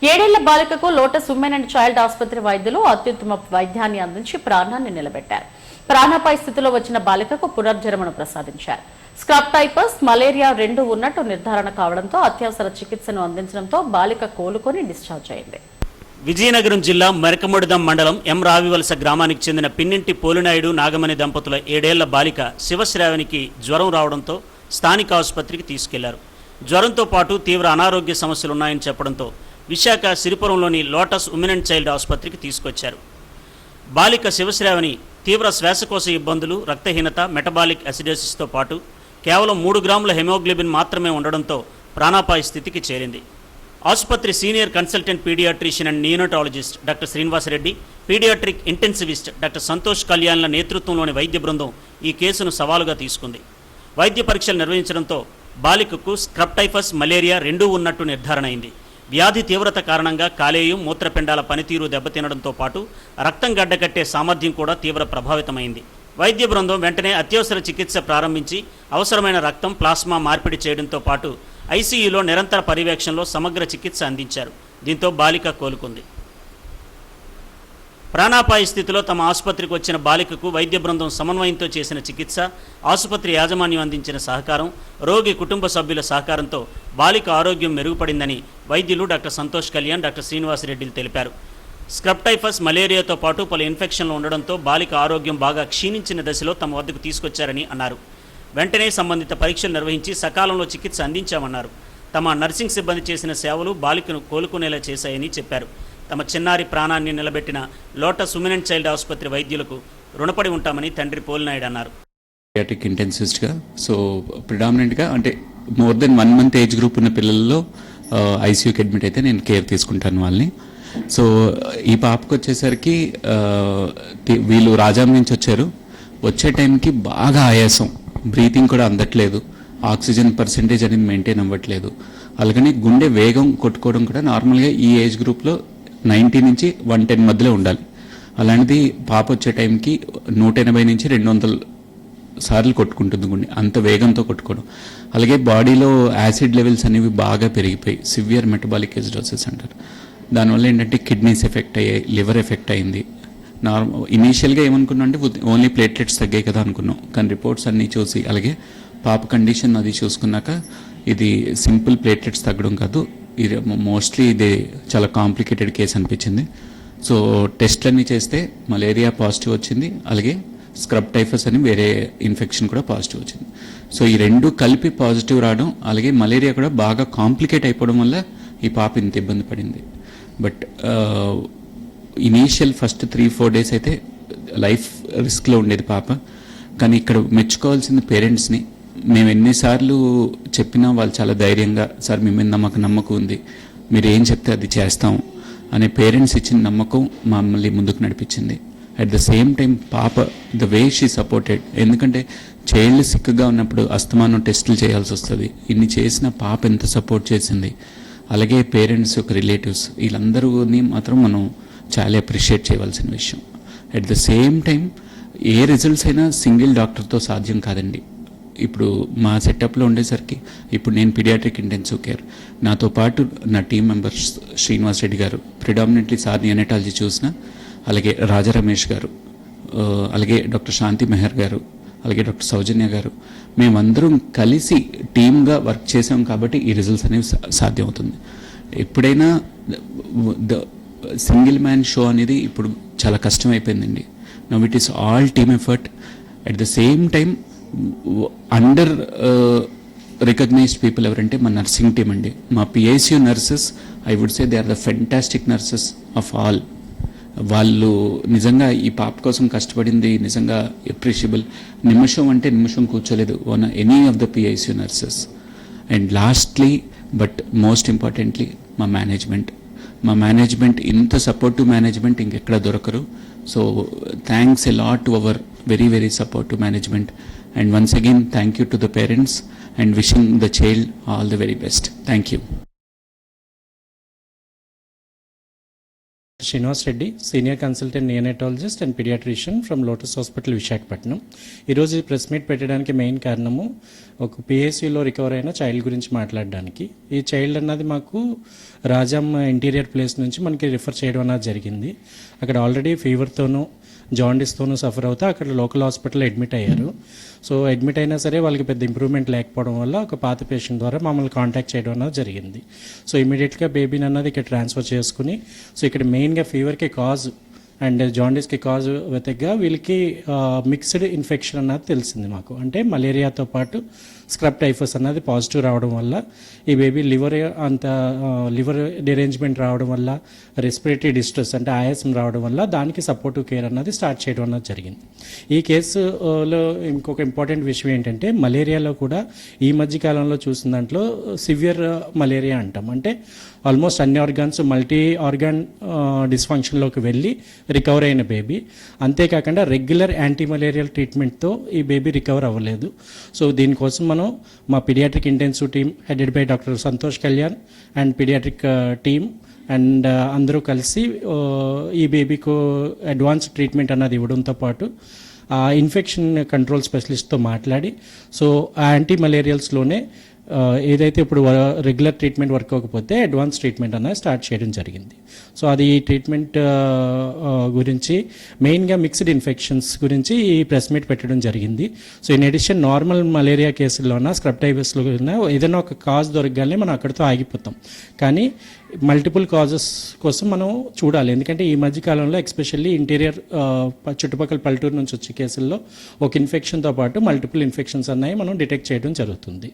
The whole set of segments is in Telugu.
ఏడేళ్ల బాలికకు లోటస్ ఉమెన్ అండ్ చైల్డ్ ఆసుపత్రి వైద్యులు అత్యుత్తమ వైద్యాన్ని అందించి ప్రాణాన్ని నిలబెట్టారు. ప్రాణాపాయ స్థితిలో వచ్చిన బాలికకు పునర్జన్మను ప్రసాదించారు. స్క్రబ్ టైఫస్, మలేరియా రెండూ ఉన్నట్టు నిర్ధారణ కావడంతో అత్యవసర చికిత్సను అందించడంతో బాలిక కోలుకొని డిశ్చార్జ్ అయింది. విజయనగరం జిల్లా మెరకముడిదం మండలం ఎం రావివలస గ్రామానికి చెందిన పిన్నింటి పోలినాయుడు నాగమణి దంపతుల 7 ఏళ్ల బాలిక శివశ్రావణికి జ్వరం రావడంతో స్థానిక ఆసుపత్రికి తీసుకెళ్లారు. జ్వరంతో పాటు తీవ్ర అనారోగ్య సమస్యలున్నాయని చెప్పడంతో విశాఖ సిరిపురంలోని లోటస్ ఉమెన్ అండ్ చైల్డ్ ఆసుపత్రికి తీసుకొచ్చారు. బాలిక శివశ్రావణి తీవ్ర శ్వాసకోశ ఇబ్బందులు, రక్తహీనత, మెటబాలిక్ అసిడోసిస్తో పాటు కేవలం 3 గ్రాముల హెమోగ్లోబిన్ మాత్రమే ఉండడంతో ప్రాణాపాయ స్థితికి చేరింది. ఆసుపత్రి senior consultant pediatrician and neonatologist doctor Srinivasa Reddy, pediatric intensivist doctor Santosh కళ్యాణ్ల నేతృత్వంలోని వైద్య బృందం ఈ కేసును సవాలుగా తీసుకుంది. వైద్య పరీక్షలు నిర్వహించడంతో బాలికకు స్క్రబ్ టైఫస్, మలేరియా రెండూ ఉన్నట్టు నిర్ధారణ అయింది. వ్యాధి తీవ్రత కారణంగా కాలేయం, మూత్రపిండాల పనితీరు దెబ్బతినడంతో పాటు రక్తం గడ్డకట్టే సామర్థ్యం కూడా తీవ్ర ప్రభావితమైంది. వైద్య బృందం వెంటనే అత్యవసర చికిత్స ప్రారంభించి అవసరమైన రక్తం, ప్లాస్మా మార్పిడి చేయడంతో పాటు ఐసీయూలో నిరంతర పర్యవేక్షణలో సమగ్ర చికిత్స అందించారు. దీంతో బాలిక కోలుకుంది. ప్రాణాపాయ స్థితిలో తమ ఆసుపత్రికి వచ్చిన బాలికకు వైద్య బృందం సమన్వయంతో చేసిన చికిత్స, ఆసుపత్రి యాజమాన్యం అందించిన సహకారం, రోగి కుటుంబ సభ్యుల సహకారంతో బాలిక ఆరోగ్యం మెరుగుపడిందని వైద్యులు డాక్టర్ సంతోష్ కళ్యాణ్, డాక్టర్ శ్రీనివాసరెడ్డిలు తెలిపారు. స్క్రబ్ టైఫస్, మలేరియాతో పాటు పలు ఇన్ఫెక్షన్లు ఉండడంతో బాలిక ఆరోగ్యం బాగా క్షీణించిన దశలో తమ వద్దకు తీసుకొచ్చారని అన్నారు. వెంటనే సంబంధిత పరీక్షలు నిర్వహించి సకాలంలో చికిత్స అందించామన్నారు. తమ నర్సింగ్ సిబ్బంది చేసిన సేవలు బాలికను కోలుకునేలా చేశాయని చెప్పారు. తమ చిన్నారి ప్రాణాన్ని నిలబెట్టిన లోటస్ ఉమెన్ అండ్ చైల్డ్ ఆసుపత్రి వైద్యులకు రుణపడి ఉంటామని తండ్రి పోలినాయుడు అన్నారు. పీడియాట్రిక్ ఇంటెన్సివిస్ట్గా ప్రిడామినెంట్గా అంటే more than 1 month age group ఉన్న పిల్లల్లో ఐసీయూకి అడ్మిట్ అయితే నేను కేర్ తీసుకుంటాను వాళ్ళని. సో ఈ పాపకు వచ్చేసరికి వీళ్ళు రాజాం నుంచి వచ్చారు. వచ్చే టైంకి బాగా ఆయాసం, బ్రీతింగ్ కూడా అందట్లేదు, ఆక్సిజన్ పర్సెంటేజ్ అనేది మెయింటైన్ అవ్వట్లేదు. అలాగని గుండె వేగం కొట్టుకోవడం కూడా నార్మల్గా ఈ ఏజ్ గ్రూప్లో 90 నుంచి 110 మధ్యలో ఉండాలి. అలాంటిది పాప వచ్చే టైంకి 180 నుంచి 200 సార్లు కొట్టుకుంటుంది గుండె, అంత వేగంతో కొట్టుకోవడం. అలాగే బాడీలో యాసిడ్ లెవెల్స్ అనేవి బాగా పెరిగిపోయి సివియర్ మెటబాలిక్ ఎసిడోసిస్ అంటారు. దానివల్ల ఏంటంటే కిడ్నీస్ ఎఫెక్ట్ అయ్యాయి, లివర్ ఎఫెక్ట్ అయింది. ఇనీషియల్గా ఏమనుకున్నాం అంటే ఓన్లీ ప్లేట్లెట్స్ తగ్గాయి కదా అనుకున్నాం, కానీ రిపోర్ట్స్ అన్నీ చూసి అలాగే పాప కండిషన్ అది చూసుకున్నాక ఇది సింపుల్ ప్లేట్లెట్స్ తగ్గడం కాదు, ఇది మోస్ట్లీ ఇది చాలా కాంప్లికేటెడ్ కేసు అనిపించింది. సో టెస్ట్లన్నీ చేస్తే మలేరియా పాజిటివ్ వచ్చింది, అలాగే స్క్రబ్ టైఫస్ అని వేరే ఇన్ఫెక్షన్ కూడా పాజిటివ్ వచ్చింది. సో ఈ రెండు కలిపి పాజిటివ్ రావడం, అలాగే మలేరియా కూడా బాగా కాంప్లికేట్ అయిపోవడం వల్ల ఈ పాప ఇంత ఇబ్బంది పడింది. బట్ ఇనీషియల్ ఫస్ట్ 3-4 days అయితే లైఫ్ రిస్క్లో ఉండేది పాప. కానీ ఇక్కడ మెచ్చుకోవాల్సింది పేరెంట్స్ని. మేము ఎన్నిసార్లు చెప్పినా వాళ్ళు చాలా ధైర్యంగా, సార్ మీ మీద నమ్మకం ఉంది, మీరు ఏం చెప్తే అది చేస్తాం అనే పేరెంట్స్ ఇచ్చిన నమ్మకం మమ్మల్ని ముందుకు నడిపించింది. అట్ ద సేమ్ టైం పాప ద వే షీ సపోర్టెడ్, ఎందుకంటే చైల్డ్ సిక్గా ఉన్నప్పుడు అస్తమానం టెస్టులు చేయాల్సి వస్తుంది. ఇన్ని చేసిన పాప ఎంత సపోర్ట్ చేసింది. అలాగే పేరెంట్స్ యొక్క రిలేటివ్స్ వీళ్ళందరూని మాత్రం మనం చాలా అప్రిషియేట్ చేయవలసిన విషయం. At the same time A results అయినా సింగిల్ డాక్టర్తో సాధ్యం కాదండి. ఇప్పుడు మా సెటప్లో ఉండేసరికి ఇప్పుడు నేను పీడియాట్రిక్ ఇంటెన్సివ్ కేర్, నాతో పాటు నా టీం మెంబర్స్ శ్రీనివాస్ రెడ్డి గారు, ప్రిడామినెంట్లీ సార్ నియోనటాలజీ చూసిన, అలాగే రాజా రమేష్ గారు, అలాగే డాక్టర్ శాంతి మెహర్ గారు, అలాగే డాక్టర్ సౌజన్య గారు, మేమందరం కలిసి టీమ్గా వర్క్ చేసాం కాబట్టి ఈ రిజల్ట్స్ అనేవి సాధ్యమవుతుంది. ఎప్పుడైనా ద సింగిల్ మ్యాన్ షో అనేది ఇప్పుడు చాలా కష్టమైపోయిందండి. Now it is all team effort. At the same time under recognised people ఎవరంటే మా నర్సింగ్ టీమ్ అండి. మా PICU nurses, I would say they are the fantastic nurses of all. వాళ్ళు నిజంగా ఈ పాప కోసం కష్టపడింది నిజంగా అప్రిషియబుల్. నిమిషం అంటే నిమిషం కూర్చోలేదు on any of the PICU nurses. And lastly but most importantly మా మేనేజ్మెంట్ ఇంత సపోర్టివ్ మేనేజ్మెంట్ ఇంకెక్కడ దొరకరు. So thanks a lot to our very very supportive management, and once again thank you to the parents and wishing the child all the very best. Thank you. Doctor Srinivas Reddy, senior consultant neonatologist and paediatrician from Lotus hospital Visakhapatnam. ఈరోజు ఈ ప్రెస్ మీట్ పెట్టడానికి మెయిన్ కారణము ఒక పిఎస్యూలో రికవర్ అయిన చైల్డ్ గురించి మాట్లాడడానికి. ఈ చైల్డ్ అన్నది మాకు రాజాం ఇంటీరియర్ ప్లేస్ నుంచి మనకి రిఫర్ చేయడం అన్నది జరిగింది. అక్కడ ఆల్రెడీ ఫీవర్తోనూ జాండీస్తోనూ సఫర్ అవుతా అక్కడ లోకల్ హాస్పిటల్లో అడ్మిట్ అయ్యారు. సో అడ్మిట్ అయినా సరే వాళ్ళకి పెద్ద ఇంప్రూవ్మెంట్ లేకపోవడం వల్ల ఒక పాత పేషెంట్ ద్వారా మమ్మల్ని కాంటాక్ట్ చేయడం అన్నది జరిగింది. సో ఇమీడియట్గా బేబీని అన్నది ఇక్కడ ట్రాన్స్ఫర్ చేసుకుని, సో ఇక్కడ మెయిన్గా ఫీవర్కి కాజ్ అండ్ జాండీస్కి కాజ్ వెతగ్గా వీళ్ళకి మిక్స్డ్ ఇన్ఫెక్షన్ అన్నది తెలిసింది మాకు. అంటే మలేరియాతో పాటు స్క్రబ్ టైఫస్ అన్నది పాజిటివ్ రావడం వల్ల ఈ బేబీ లివర్ డిరేంజ్మెంట్ రావడం వల్ల, రెస్పిరేటరీ డిస్ట్రెస్ అంటే ఆయాసం రావడం వల్ల దానికి సపోర్టివ్ కేర్ అన్నది స్టార్ట్ చేయడం అన్నది జరిగింది. ఈ కేసులో ఇంకొక ఇంపార్టెంట్ విషయం ఏంటంటే మలేరియాలో కూడా ఈ మధ్య కాలంలో చూసిన దాంట్లో సివియర్ మలేరియా అంటాం. అంటే ఆల్మోస్ట్ అన్ని ఆర్గాన్స్ మల్టీ ఆర్గాన్ డిస్ఫంక్షన్లోకి వెళ్ళి రికవర్ అయిన బేబీ. అంతేకాకుండా రెగ్యులర్ యాంటీ మలేరియల్ ట్రీట్మెంట్తో ఈ బేబీ రికవర్ అవ్వలేదు. సో దీనికోసం మనం మా paediatric intensive team headed by doctor Santosh Kalyan and paediatric team and అందరూ కలిసి ఈ బేబీకు అడ్వాన్స్ ట్రీట్మెంట్ అన్నది ఇవ్వడంతో పాటు ఇన్ఫెక్షన్ కంట్రోల్ స్పెషలిస్ట్తో మాట్లాడి, సో ఆ యాంటీ మలేరియల్స్లోనే ఏదైతే ఇప్పుడు రెగ్యులర్ ట్రీట్మెంట్ వర్క్ అవ్వకపోతే అడ్వాన్స్ ట్రీట్మెంట్ అన్నది స్టార్ట్ చేయడం జరిగింది. సో అది ఈ ట్రీట్మెంట్ గురించి మెయిన్గా మిక్స్డ్ ఇన్ఫెక్షన్స్ గురించి ఈ ప్రెస్ మీట్ పెట్టడం జరిగింది. So in addition normal malaria కేసుల్లోనా స్క్రబ్ టైఫస్లో ఏదైనా ఒక కాజ్ దొరకగానే మనం అక్కడితో ఆగిపోతాం. కానీ మల్టిపుల్ కాజెస్ కోసం మనం చూడాలి. ఎందుకంటే ఈ మధ్యకాలంలో ఎస్పెషల్లీ ఇంటీరియర్ చుట్టుపక్కల పల్లెటూరు నుంచి వచ్చే కేసుల్లో ఒక ఇన్ఫెక్షన్తో పాటు మల్టిపుల్ ఇన్ఫెక్షన్స్ అన్నాయి మనం డిటెక్ట్ చేయడం జరుగుతుంది.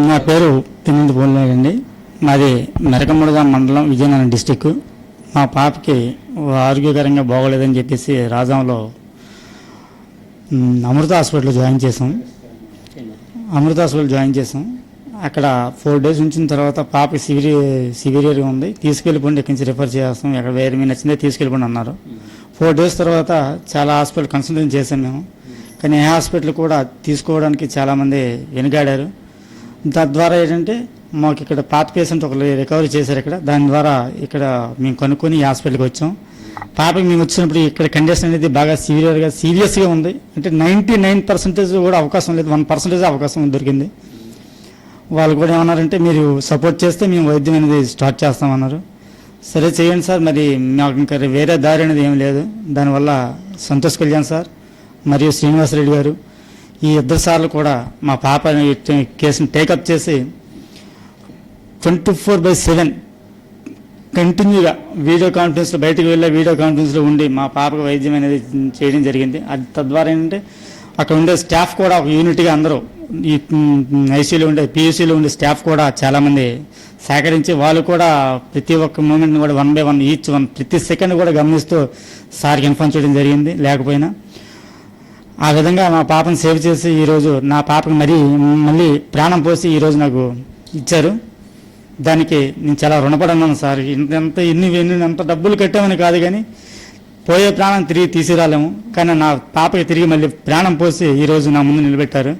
నా పేరు తిన్నంది పోలేదండి. మాది మెరకముడగా మండలం, విజయనగరం డిస్టిక్. మా పాపకి ఆరోగ్యకరంగా బాగోలేదని చెప్పేసి రాజాంలో అమృత హాస్పిటల్లో జాయిన్ చేసాం. అక్కడ 4 days ఉంచిన తర్వాత పాపకి సివియర్గా ఉంది, తీసుకెళ్ళిపోండి, ఇక్కడి నుంచి రిఫర్ చేస్తాం, ఎక్కడ వేరే మీరు నచ్చిందే తీసుకెళ్ళిపోండి అన్నారు. 4 days తర్వాత చాలా హాస్పిటల్ కన్సల్టేషన్ చేసాం మేము. కానీ ఏ హాస్పిటల్ కూడా తీసుకోవడానికి చాలామంది వెనుకాడారు. తద్వారా ఏంటంటే మాకు ఇక్కడ పాత పేషెంట్ ఒకరు రికవరీ చేశారు ఇక్కడ. దాని ద్వారా ఇక్కడ మేము కనుక్కొని ఈ హాస్పిటల్కి వచ్చాం. పాపకి మేము వచ్చినప్పుడు ఇక్కడ కండిషన్ అనేది బాగా సీరియస్గా ఉంది. అంటే 99% కూడా అవకాశం లేదు, 1% అవకాశం దొరికింది. వాళ్ళు కూడా ఏమన్నారంటే మీరు సపోర్ట్ చేస్తే మేము వైద్యం అనేది స్టార్ట్ చేస్తామన్నారు. సరే చేయండి సార్, మరి మాకు ఇంకా వేరే దారి అనేది ఏం లేదు. దానివల్ల సంతోష్ కళ్యాణ్ సార్ మరియు శ్రీనివాస్ రెడ్డి గారు ఈ 2 సార్లు కూడా మా పాప కేసుని టేకప్ చేసి 24/7 కంటిన్యూగా వీడియో కాన్ఫరెన్స్లో బయటకు వెళ్ళే వీడియో కాన్ఫరెన్స్లో ఉండి మా పాపకు వైద్యం అనేది చేయడం జరిగింది. అది తద్వారా ఏంటంటే అక్కడ ఉండే స్టాఫ్ కూడా ఒక యూనిట్గా అందరూ ఈ ఐసీయూలో ఉండే పియూసీలో ఉండే స్టాఫ్ కూడా చాలామంది సేకరించి వాళ్ళు కూడా ప్రతి ఒక్క మూమెంట్ని కూడా 1 by 1 ఈచ్ ప్రతి సెకండ్ కూడా గమనిస్తూ సార్కి ఇన్ఫార్మ్ చేయడం జరిగింది. లేకపోయినా ఆ విధంగా మా పాపను సేవ్ చేసి ఈరోజు నా పాపకు మళ్ళీ ప్రాణం పోసి ఈరోజు నాకు ఇచ్చారు. దానికి నేను చాలా రుణపడున్నాను సార్. ఎంత డబ్బులు కట్టామని కాదు, కానీ పోయే ప్రాణం తిరిగి తీసుకురాలేము, కానీ నా పాపకి తిరిగి మళ్ళీ ప్రాణం పోసి ఈరోజు నా ముందు నిలబెట్టారు.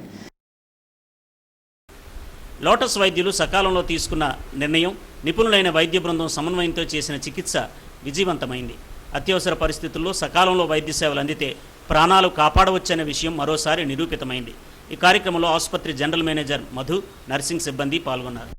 లోటస్ వైద్యులు సకాలంలో తీసుకున్న నిర్ణయం, నిపుణులైన వైద్య బృందం సమన్వయంతో చేసిన చికిత్స విజయవంతమైంది. అత్యవసర పరిస్థితుల్లో సకాలంలో వైద్య సేవలు అందితే ప్రాణాలు కాపాడవచ్చనే విషయం మరోసారి నిరూపితమైంది. ఈ కార్యక్రమంలో ఆసుపత్రి జనరల్ మేనేజర్ మధు, నర్సింగ్ సిబ్బంది పాల్గొన్నారు.